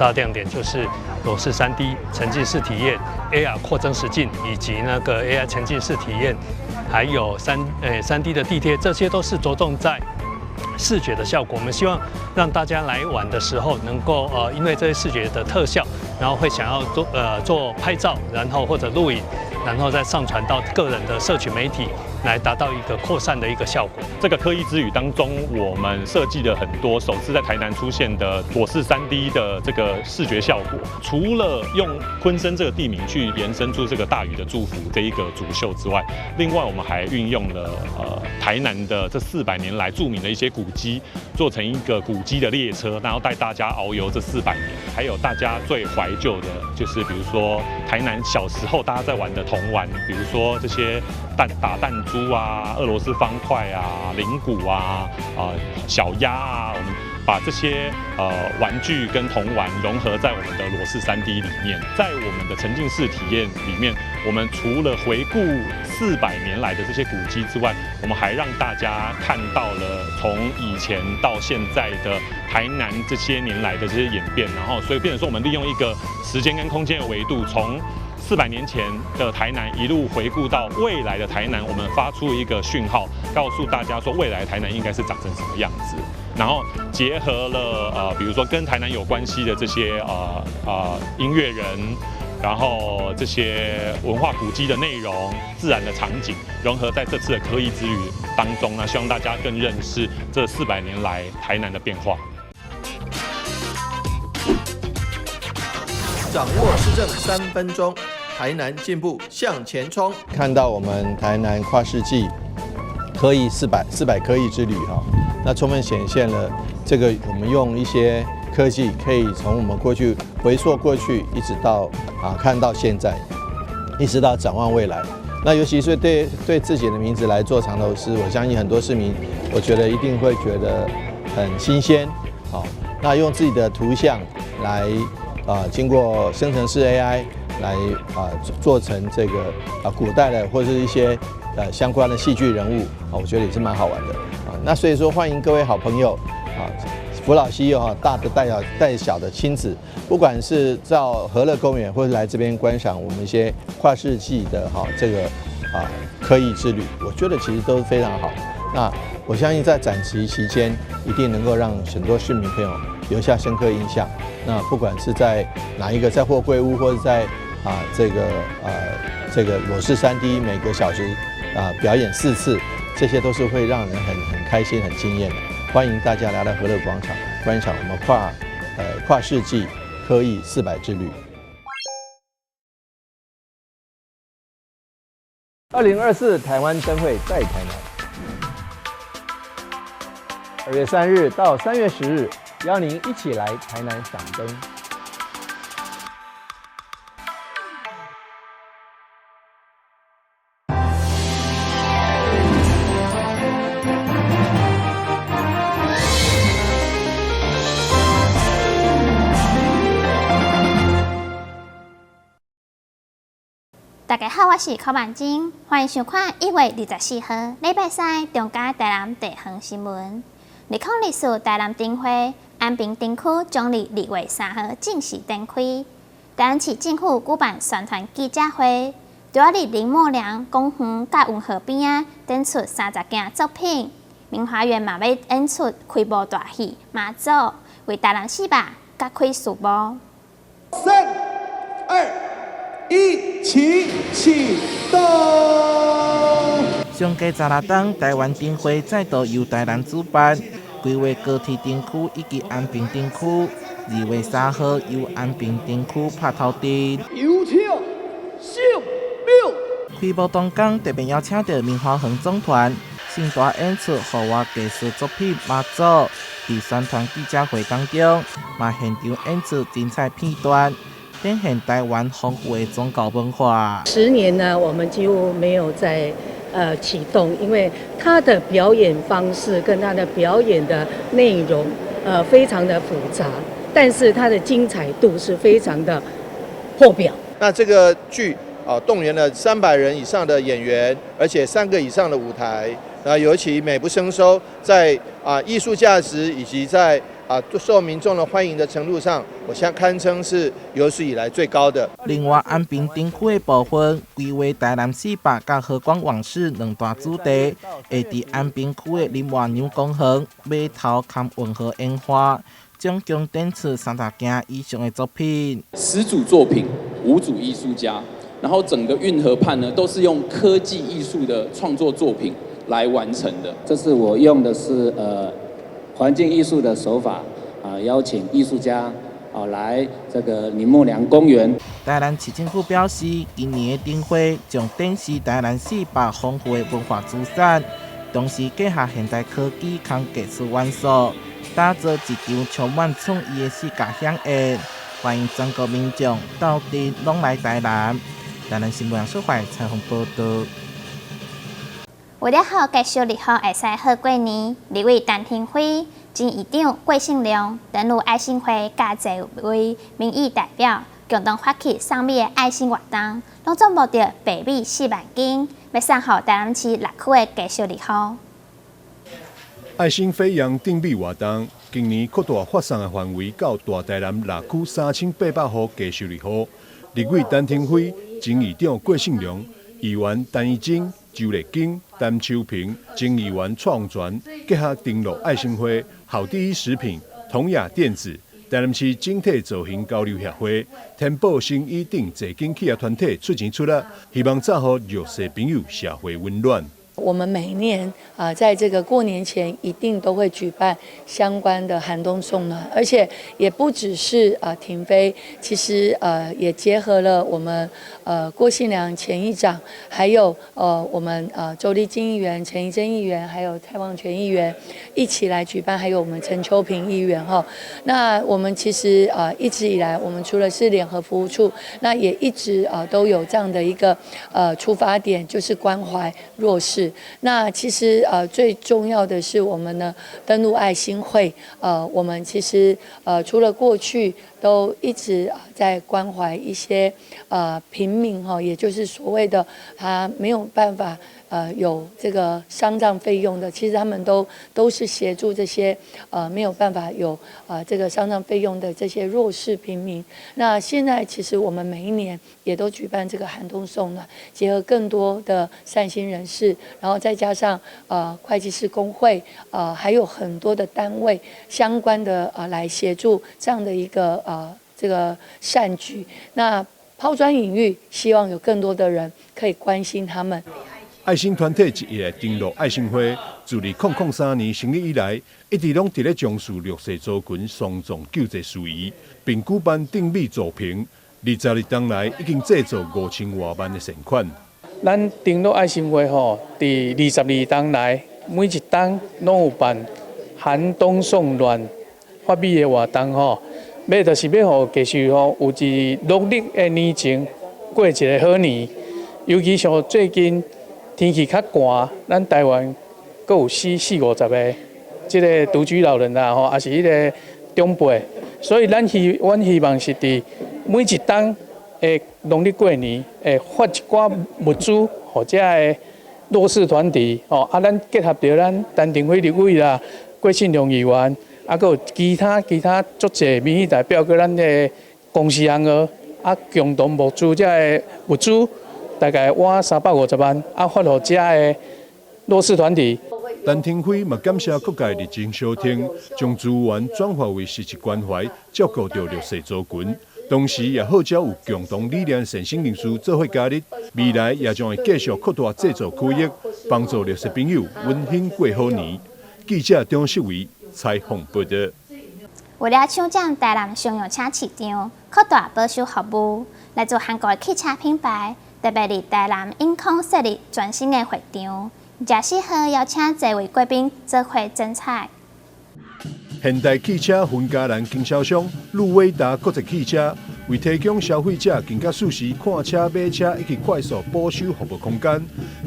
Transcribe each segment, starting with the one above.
大亮点就是裸视3D 沉浸式体验、AR 扩增实境以及那个 AI 沉浸式体验，还有3D 的地贴，这些都是着重在视觉的效果。我们希望让大家来玩的时候能够因为这些视觉的特效，然后会想要做拍照，然后或者录影，然后再上传到个人的社群媒体，来达到一个扩散的一个效果。这个科艺之旅当中，我们设计了很多首次在台南出现的裸视3D 的这个视觉效果。除了用昆山这个地名去延伸出这个大禹的祝福这一个主秀之外，另外我们还运用了台南的这400年来著名的一些古迹，做成一个古迹的列车，然后带大家遨游这400年。还有大家最怀旧的，就是比如说台南小时候大家在玩的童玩，比如说这些打弹珠啊、俄罗斯方块啊、铃鼓啊、小鸭啊，我们把这些玩具跟童玩融合在我们的裸视3D 里面。在我们的沉浸式体验里面，我们除了回顾400年来的这些古迹之外，我们还让大家看到了从以前到现在的台南这些年来的这些演变，然后所以变成说我们利用一个时间跟空间的维度，从400年前的台南一路回顾到未来的台南，我们发出一个讯号，告诉大家说未来的台南应该是长成什么样子。然后结合了比如说跟台南有关系的这些音乐人，然后这些文化古迹的内容、自然的场景，融合在这次的科艺之旅当中呢，希望大家更认识这400年来台南的变化。掌握市政3分钟，台南进步向前冲。看到我们台南跨世纪科艺400科艺之旅哈，那充分显现了这个我们用一些科技可以从我们过去回溯过去，一直到看到现在，一直到展望未来。那尤其是对自己的名字来做藏头诗，我相信很多市民，我觉得一定会觉得很新鲜。好，那用自己的图像来经过生成式 AI 来做成这个古代的或者是一些相关的戏剧人物我觉得也是蛮好玩的那所以说欢迎各位好朋友福老西大的带小的亲子，不管是到和乐公园或者来这边观赏我们一些跨世纪的这个科艺之旅，我觉得其实都是非常好。那我相信在展期期间一定能够让很多市民朋友留下深刻印象。那不管是在哪一个在货柜屋，或者在这个裸视3D 每个小时表演4次，这些都是会让人很开心、很惊艳的。欢迎大家来到和乐广场观赏我们跨世纪科艺400之旅。2024台湾灯会在台南，2月3日到3月10日，邀您一起来台南赏灯。大家好，我是柯万金，欢迎收看1月24号礼拜3中嘉台南地方新闻。2024台南灯会安平灯区将于2月3号正式展开。台南市政府举办宣传记者会，除了林默良公园甲运河边展出30件作品，明华园嘛要演出开幕大戏《妈祖》，为台南市吧揭开序幕。3、2、1，启动！上届十六档台湾灯会再度由台南主办，规划高铁灯区以及安平灯区。2月3号由安平灯区拍头阵。有请姓庙。开幕当天特别邀请到明华园总团盛大演出户外艺术作品《妈祖》。在宣传记者会当中，嘛现场演出精彩片段，展现台湾丰富的宗教文化。10年呢，我们几乎没有在启动，因为他的表演方式跟他的表演的内容非常的复杂，但是它的精彩度是非常的破表。那这个剧动员了300人以上的演员，而且3个以上的舞台，尤其美不胜收，在艺术价值以及在受民众的欢迎的程度上，我现在堪称是有史以来最高的。另外，安平顶区的部分规划台南400甲和光往事两大主题，会伫安平区的林外牛公园、码头及运河烟花，总共展出30件以上的作品。10组作品，5组艺术家，然后整个运河畔呢都是用科技艺术的创作作品来完成的。这次我用的是环境艺术的手法邀请艺术家来这个林木良公园。台南市政府表示，今年的灯会将展示台南400丰富的文化资产，同时结合现代科技及技术元素，打造一场充满创意的世界响应。欢迎全国民众到底拢来台南。台南新闻杨淑怀采访报道。为了好继续日后会使好过年，立委陈廷辉、前议长郭信良登陆爱心会，加侪位民意代表共同发起送米的爱心活动，拢总目的白米4万斤，要送予台南市6区的继续日后。爱心飞扬订米活动，今年扩大发送的范围到大台南6区3800户继续日后。立委陈廷辉、前议长郭信良、议员陈怡贞、周丽京、陈秋平、前议员蔡宏全结合登陆爱心会、好第一食品、同雅电子、台南市整体造型交流协会、天宝新衣等侪间企业团体出钱出力，希望造福弱势朋友社会温暖。我们每一年在这个过年前一定都会举办相关的寒冬送暖，而且也不只是停飞，其实也结合了我们郭信良前议长，还有我们周立金议员、陈怡贞议员，还有蔡旺全议员一起来举办，还有我们陈秋平议员哈。那我们其实一直以来，我们除了是联合服务处，那也一直都有这样的一个出发点，就是关怀弱势。那其实最重要的是我们呢登陆爱心会，我们其实除了过去都一直在关怀一些平民哈，也就是所谓的他没有办法有这个丧葬费用的，其实他们都是协助这些没有办法有这个丧葬费用的这些弱势平民。那现在其实我们每一年也都举办这个寒冬送暖，结合更多的善心人士，然后再加上会计师公会还有很多的单位相关的来协助这样的一个这个善举。那抛砖引玉，希望有更多的人可以关心他们。爱心团体一直登陆爱心会，自2003年成立以来，一直拢伫咧重视弱势族群丧葬救济事宜，并举办订米助贫。20日当来已经制作5000多万的善款。咱登陆爱心会吼，伫20日当来，每一档拢有办寒冬送暖发米的活动吼，就是要互继续吼有一努力的年前过一个好年，尤其像最近。天气较寒，咱台湾阁有40-50个即个独居老人啦，吼，也是迄个长辈，所以阮希望是伫每一档诶农历过年，发一寡物资，或者个弱势团体，吼，咱结合着咱陈廷辉立委啦、郭信良议员，阁有其他足侪民意代表，佮咱的公司行号，共同募资遮个物资。大概我350万，发予遮的弱势团体。陈廷辉嘛感谢各界热情相挺，将资源转化为实际关怀，照顾到弱势族群。同时也号召有共同理念善心人士做伙加入，未来也将会继续扩大制作区域，帮助弱势朋友温馨过好年。记者张世伟采访报道。为了抢占台南商用车市场，扩大保修服务，来自韩国的汽车品牌。特别伫台南因空设立全新的会场，也适合邀请侪位贵宾做伙精彩。现代汽车分家人经销商路伟达国际汽车为提供消费者更加舒适看车、买车以及快速保修服务空间，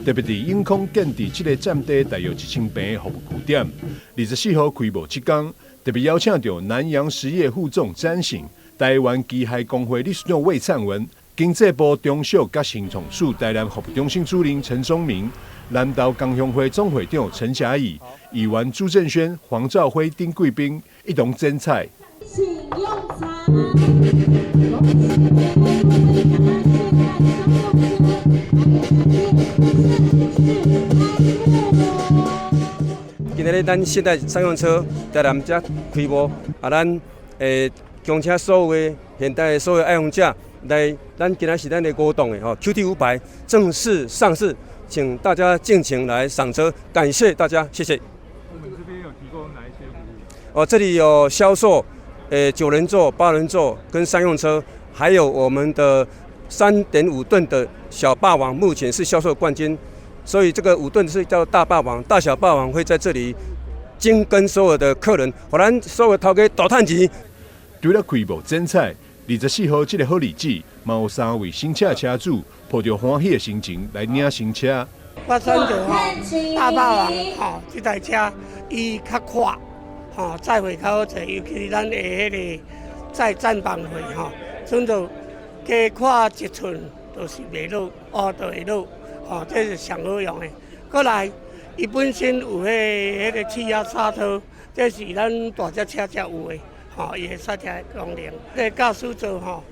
特别伫因空建伫这个占地大约1000平的服务据点。24号开幕即天，特别邀请到南洋实业副总詹信、台湾机械工会理事长魏灿文。经济部中小甲新创署台南服务中心主任陈宗明、南投工商会总会长陈霞义、议员朱正轩、黄兆辉等贵宾一同剪彩。请用餐。今日咱现代商用车在咱遮开幕，咱恭请所有的现代的所有爱用者来，咱今仔是咱的活动的QT 500正式上市，请大家尽情来赏车，感谢大家，谢谢。我们这边有提供哪一些服务？这里有销售9人座、8人座跟商用车，还有我们的3.5吨的小霸王，目前是销售冠军。所以这个5吨是叫大霸王，大小霸王会在这里精跟所有的客人，互咱所有头家大赚钱。除了开幕剪彩，24号这个好日子，嘛有3位新车车主抱着欢喜的心情来领新车。我选择大霸王这台车伊较快，载会较好坐，尤其咱的迄个载站板会选择加快1寸，就是袂落，就会落。这是上好用的。过来，伊本身有迄个气压刹车，这是咱大只车才有的，伊的刹车功能。这驾驶座最好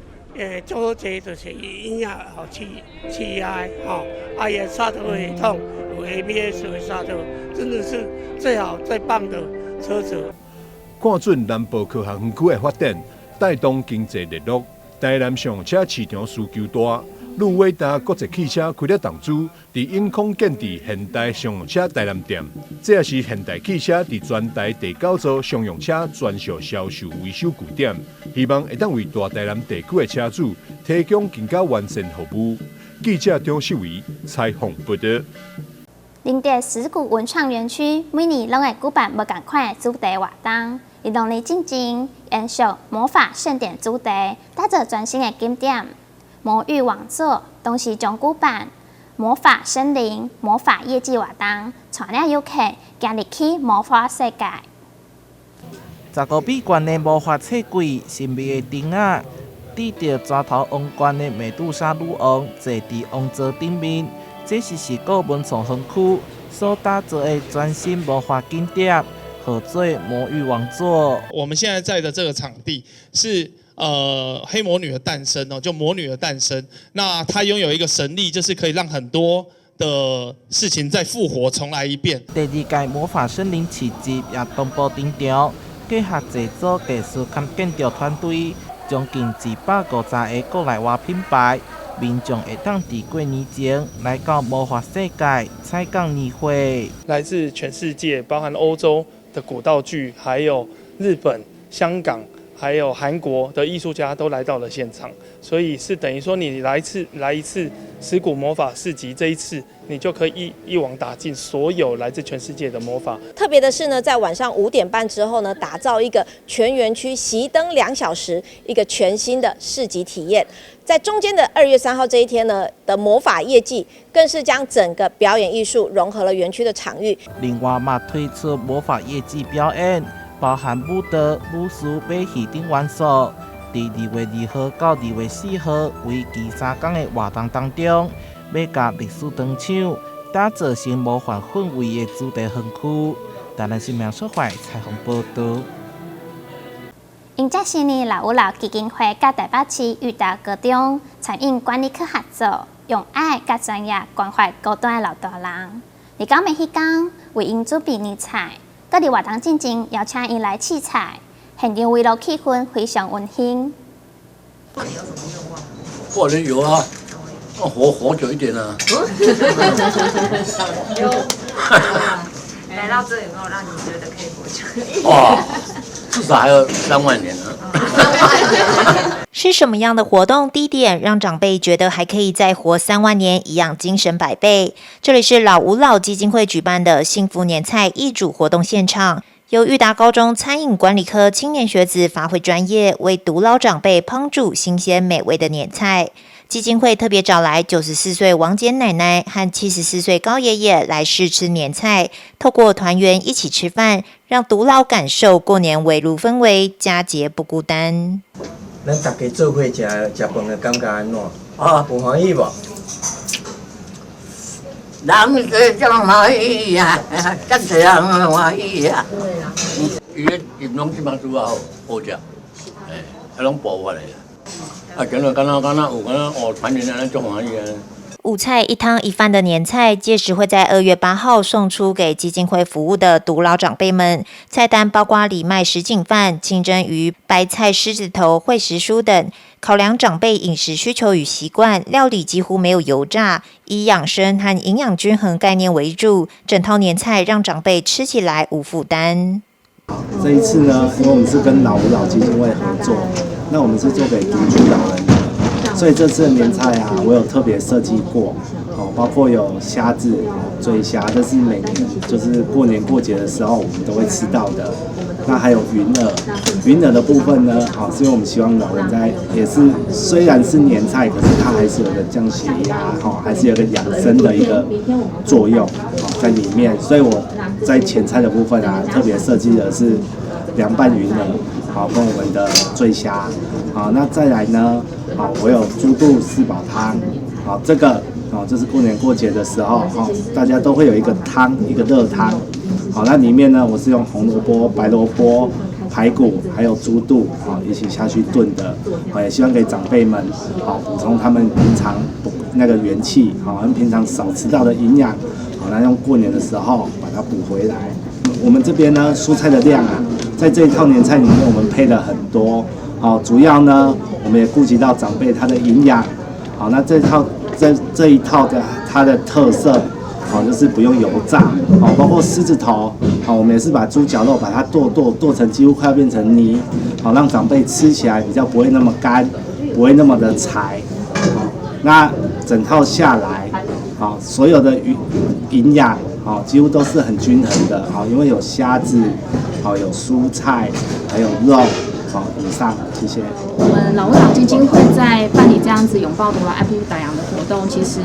坐就是伊影气压的，伊的刹车系统有 ABS 的刹车，真的是最好最棒的车子。看准南部科学园区的发展，带动经济热络，台南上用车市场需求大。路伟达国际汽车开了投资，伫永康建置现代商用车台南店，这也是现代汽车伫全台第9座商用车专属销售维修据点，希望会当为大台南地区的车主提供更加完善服务。记者张秀维采访报道。林德石鼓文创园区每年拢会举办无同款的主题活动，以农历进前延续魔法盛典主题，打造全新的景点。魔域王座同时将举办魔法森林、魔法夜季活动，带领游客行入去魔法世界。15米悬的魔法册柜，神秘的灯仔，抵着蛇头王冠的美杜莎女王坐伫王座顶面，这是石鼓文创园区所打造的全新魔法景点，号做魔域王座。我们现在在的这个场地是。黑魔女的诞生哦，就魔女的诞生。那她拥有一个神力，就是可以让很多的事情再复活，重来一遍。第2届魔法森林市集也同步登场，结合制作技术及建筑团队，将近250个国内外品牌，民众会当伫过年前来到魔法世界采港年会。来自全世界，包含欧洲的古道具，还有日本、香港。还有韩国的艺术家都来到了现场，所以是等于说你来一次石鼓魔法市集，这一次你就可以一网打尽所有来自全世界的魔法。特别的是呢，在晚上5点半之后呢，打造一个全园区熄灯2小时，一个全新的市集体验。在中间的2月3号这一天呢的魔法夜季，更是将整个表演艺术融合了园区的场域。另外嘛，推出魔法夜季表演。包含舞蹈、武术、马戏等元素，伫2月2号到2月4号为期3天的活动当中，要甲历史灯厂打造成魔幻氛围的主题园区。台南新闻所采访报道。迎接新年老吾老基金会甲台北市裕达高中餐饮管理科合作，用爱甲专业关怀高端的老大人。伫到每迄天为因准备年菜。各地活动进前，邀请因来试菜，现场围炉气氛非常温馨。过年有啊，要活久一点啊。有。来到这有没有让你觉得可以活久？哇，至少还有3万年呢。是什么样的活动地点让长辈觉得还可以再活3万年，一样精神百倍？这里是老吾老基金会举办的幸福年菜义煮活动现场，由裕达高中餐饮管理科青年学子发挥专业，为独老长辈烹煮新鲜美味的年菜。基金会特别找来94岁王简奶奶和74岁高爷爷来试吃年菜，透过团圆一起吃饭，让独老感受过年围炉氛围，佳节不孤单。咱大家做伙食饭的感觉安怎？啊，有欢喜无？人世将欢喜啊，真侪人欢喜啊。伊个饮拢即马煮啊好食，拢补我来啊，今日敢若有团圆安尼足欢喜啊。5菜1汤1饭的年菜，届时会在2月8号送出给基金会服务的独老长辈们。菜单包括藜麦什锦饭、清蒸鱼、白菜狮子头、烩时蔬等，考量长辈饮食需求与习惯，料理几乎没有油炸，以养生和营养均衡概念为主。整套年菜让长辈吃起来无负担。这一次呢，因为我们是跟老吾老基金会合作，那我们是做给独居老人的。所以这次的年菜啊，我有特别设计过，包括有虾子、醉虾，这是每年就是过年过节的时候我们都会吃到的。那还有云耳的部分呢，是因为我们希望老人也是虽然是年菜，可是它还是有个降血压，还是有个养生的一个作用在里面。所以我在前菜的部分啊，特别设计的是凉拌云耳，跟我们的醉虾，那再来呢，我有猪肚四宝汤，这个就是过年过节的时候，大家都会有一个汤，一个热汤，那里面呢，我是用红萝卜、白萝卜、排骨还有猪肚一起下去炖的，也希望给长辈们补充他们平常那个元气，他们平常少吃到的营养，那用过年的时候把它补回来。我们这边呢，蔬菜的量啊，在这一套年菜里面，我们配了很多，主要呢，我们也顾及到长辈他的营养，那这一套的它的特色，就是不用油炸，包括狮子头，我们也是把猪脚肉把它剁成几乎快要变成泥，让长辈吃起来比较不会那么干，不会那么的柴，那整套下来，所有的营养。几乎都是很均衡的，因为有虾子，有蔬菜，还有肉，以上，谢谢。我们老吾老基金会在办理这样子拥抱独老爱护打烊的活动，其实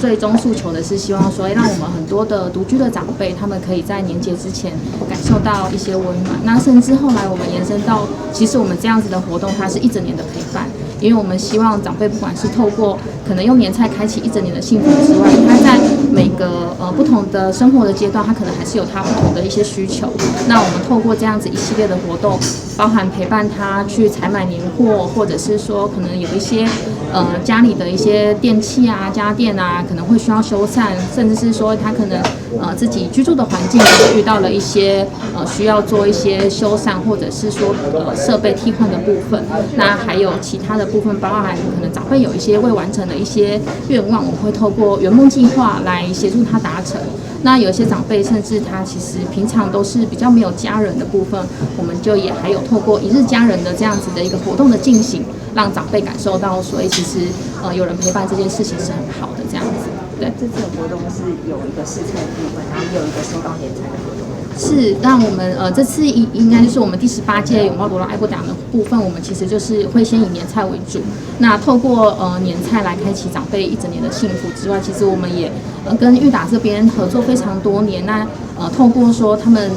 最终诉求的是希望说，让我们很多的独居的长辈，他们可以在年节之前感受到一些温暖。那甚至后来我们延伸到，其实我们这样子的活动，它是1整年的陪伴。因为我们希望长辈不管是透过可能用年菜开启1整年的幸福之外，他在每个不同的生活的阶段，他可能还是有他不同的一些需求。那我们透过这样子一系列的活动，包含陪伴他去采买年货，或者是说可能有一些家里的一些电器啊、家电啊，可能会需要修缮，甚至是说他可能自己居住的环境遇到了一些需要做一些修缮，或者是说设备替换的部分。那还有其他的部分，包含可能长辈有一些未完成的一些愿望，我们会透过圆梦计划来协助他达成。那有一些长辈甚至他其实平常都是比较没有家人的部分，我们就也还有透过1日家人的这样子的一个活动的进行，让长辈感受到说，其实有人陪伴这件事情是很好的这样子。对，这次的活动是有一个试菜的部分，然后也有一个收到年菜的活动。是，让我们这次应该就是我们第18届拥抱独老爱护打烊的部分，我们其实就是会先以年菜为主。那透过年菜来开启长辈1整年的幸福之外，其实我们也跟育打这边合作非常多年。那透过说他们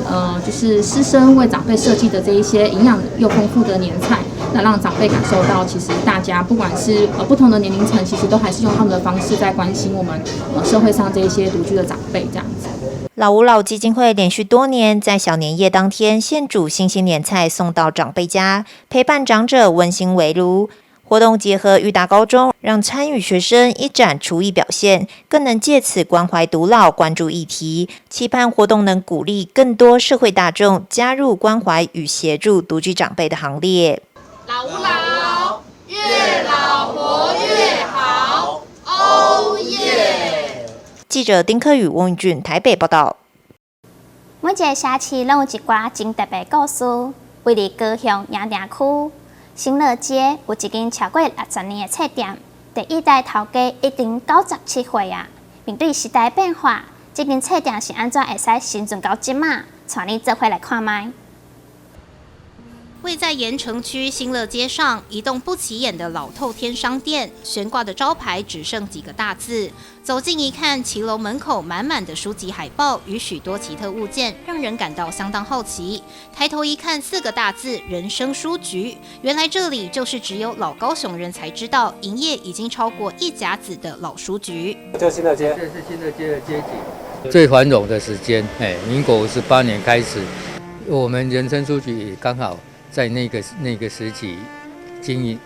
就是师生为长辈设计的这一些营养又丰富的年菜，那让长辈感受到，其实大家不管是不同的年龄层，其实都还是用他们的方式在关心我们社会上这一些独居的长辈这样子。老吾老基金会连续多年在小年夜当天现煮新鲜年菜送到长辈家，陪伴长者温馨围炉。活动结合育达高中，让参与学生一展厨艺表现，更能借此关怀独老，关注议题。期盼活动能鼓励更多社会大众加入关怀与协助独居长辈的行列。老吾老，越老活越好，哦耶！记者丁克宇、翁宇俊台北报道。每一个社区拢有一寡真特别故事。位于高雄营埕区新乐街有一间超过60年的册店，第1代头家已经97岁啊。面对时代变化，这间册店是安怎会使生存到即马？带你做伙来看卖。位在盐城区新乐街上一栋不起眼的老透天商店，悬挂的招牌只剩几个大字。走近一看，骑楼门口满满的书籍海报与许多奇特物件，让人感到相当好奇。抬头一看，4个大字“人生书局”，原来这里就是只有老高雄人才知道，营业已经超过1甲子的老书局。这是新乐街，这是新乐街的街景，最繁荣的时间。民国58年开始，我们人生书局也刚好在那个时期经营，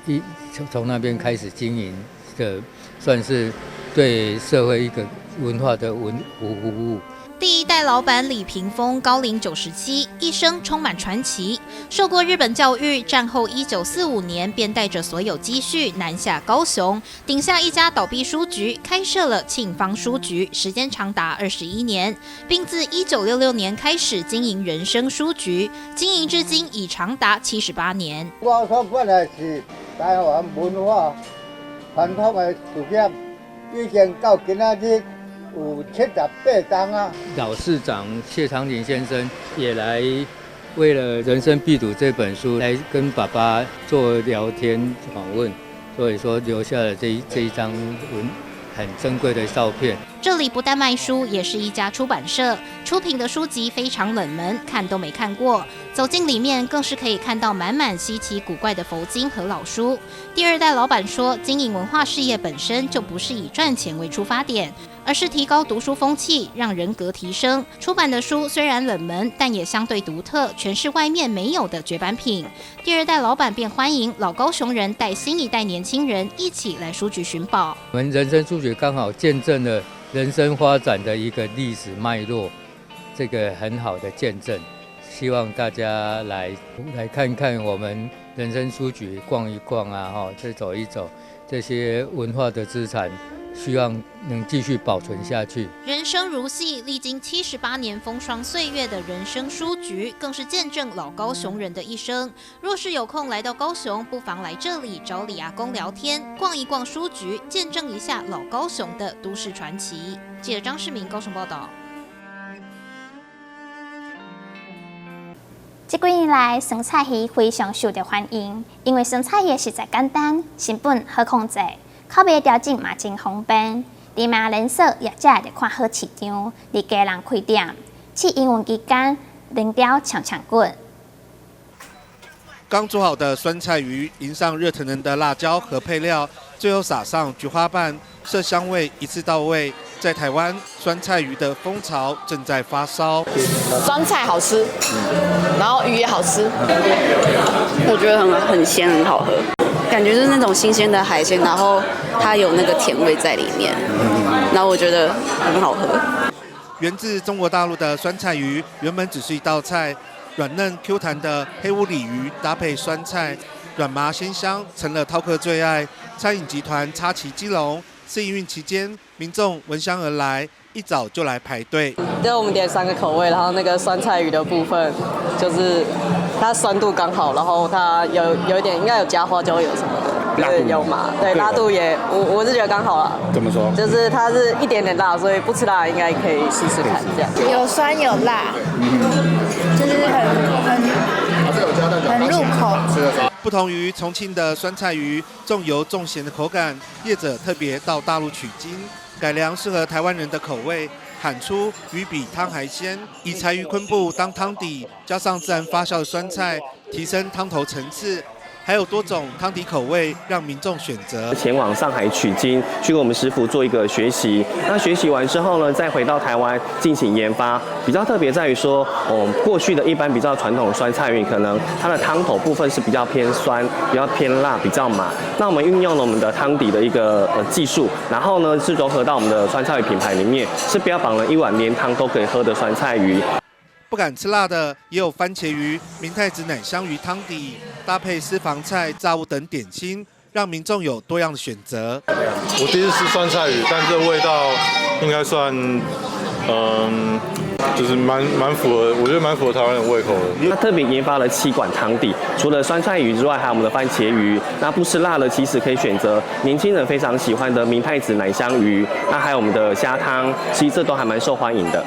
从那边开始经营的，算是对社会一个文化的服务。第一代老板李屏风高龄97，一生充满传奇。受过日本教育，战后1945年便带着所有积蓄南下高雄，顶下一家倒闭书局，开设了庆芳书局，时间长达21年，并自1966年开始经营人生书局，经营至今已长达78年。我所本来是台湾文化传统的事业，已经到今仔日有78档啊。老市长谢长廷先生也来为了《人生必读》这本书来跟爸爸做聊天访问，所以说留下了这一张很珍贵的照片。这里不但卖书，也是一家出版社，出品的书籍非常冷门，看都没看过。走进里面，更是可以看到满满稀奇古怪的佛经和老书。第2代老板说，经营文化事业本身就不是以赚钱为出发点，而是提高读书风气，让人格提升。出版的书虽然冷门，但也相对独特，全是外面没有的绝版品。第2代老板便欢迎老高雄人带新一代年轻人一起来书局寻宝。我们人生书局刚好见证了人生发展的一个历史脉络，这个很好的见证。希望大家来看看我们人生书局，逛一逛啊，再走一走，这些文化的资产，希望能继续保存下去。人生如戏，历经78年风霜岁月的人生书局，更是见证老高雄人的一生。若是有空来到高雄，不妨来这里找李阿公聊天，逛一逛书局，见证一下老高雄的都市传奇。记者张世明高雄报道。这几年来，生菜鱼非常受到欢迎，因为生菜鱼实在简单，成本好控制，口味调整嘛真方便。伫嘛连锁业者就看好市场，伫家人开店，试营运期间，人雕抢滚。刚煮好的酸菜鱼，淋上热腾腾的辣椒和配料，最后撒上菊花瓣，色香味一次到位。在台湾，酸菜鱼的风潮正在发烧。酸菜好吃，然后鱼也好吃，我觉得很鲜，很好喝，感觉就是那种新鲜的海鲜，然后它有那个甜味在里面，然后我觉得很好喝。源自中国大陆的酸菜鱼，原本只是一道菜，软嫩 Q 弹的黑乌里鱼搭配酸菜，软麻鲜香，成了饕客最爱。餐饮集团插旗基隆。试营运期间，民众闻香而来，一早就来排队。对，我们点3个口味，然后那个酸菜鱼的部分，就是它酸度刚好，然后它有一点应该有加花椒油什么的，对，有嘛？对，辣度也我是觉得刚好啦。怎么说？就是它是一点点辣，所以不吃辣应该可以试试看这样。有酸有辣，就是很入口。不同于重庆的酸菜鱼，重油重咸的口感，业者特别到大陆取经，改良适合台湾人的口味，喊出鱼比汤还鲜，以柴鱼昆布当汤底，加上自然发酵的酸菜，提升汤头层次。还有多种汤底口味让民众选择。前往上海取经，去跟我们师傅做一个学习。那学习完之后呢，再回到台湾进行研发。比较特别在于说，过去的一般比较传统的酸菜鱼，可能它的汤头部分是比较偏酸、比较偏辣、比较麻。那我们运用了我们的汤底的一个技术，然后呢是融合到我们的酸菜鱼品牌里面，是标榜了一碗连汤都可以喝的酸菜鱼。不敢吃辣的，也有番茄鱼、明太子奶香鱼汤底，搭配私房菜、炸物等点心，让民众有多样的选择。我第一次吃酸菜鱼，但这味道应该算，就是蛮符合，我觉得蛮符合台湾人胃口的。那特别研发了7款汤底，除了酸菜鱼之外，还有我们的番茄鱼。那不吃辣的，其实可以选择年轻人非常喜欢的明太子奶香鱼，那还有我们的虾汤，其实这都还蛮受欢迎的。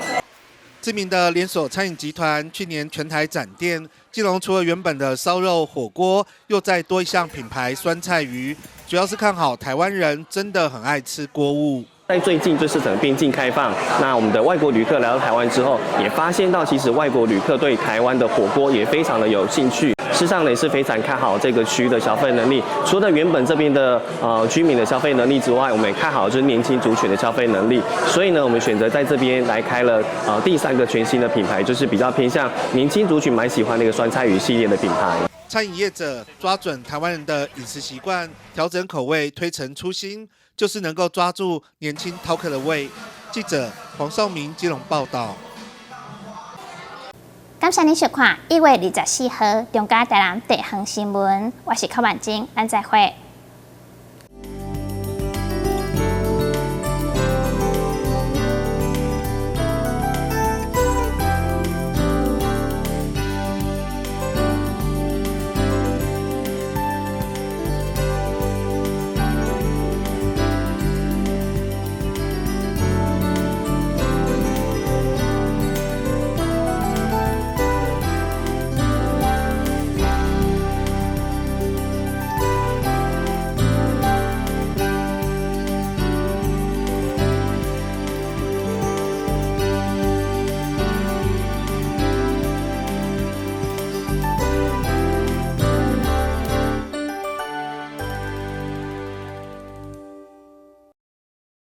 知名的连锁餐饮集团去年全台展店，基隆除了原本的烧肉火锅，又再多一项品牌酸菜鱼，主要是看好台湾人真的很爱吃锅物。在最近就是整个边境开放，那我们的外国旅客来到台湾之后，也发现到其实外国旅客对台湾的火锅也非常的有兴趣。事实上呢，也是非常看好这个区域的消费能力。除了原本这边的居民的消费能力之外，我们也看好就是年轻族群的消费能力。所以呢，我们选择在这边来开了第3个全新的品牌，就是比较偏向年轻族群蛮喜欢的一个酸菜鱼系列的品牌。餐饮业者抓准台湾人的饮食习惯，调整口味，推陈出新，就是能够抓住年轻饕客的胃。记者黄少明基隆报道。感谢您收看1月24号中嘉台南地方新闻，我是柯万晶，咱再会。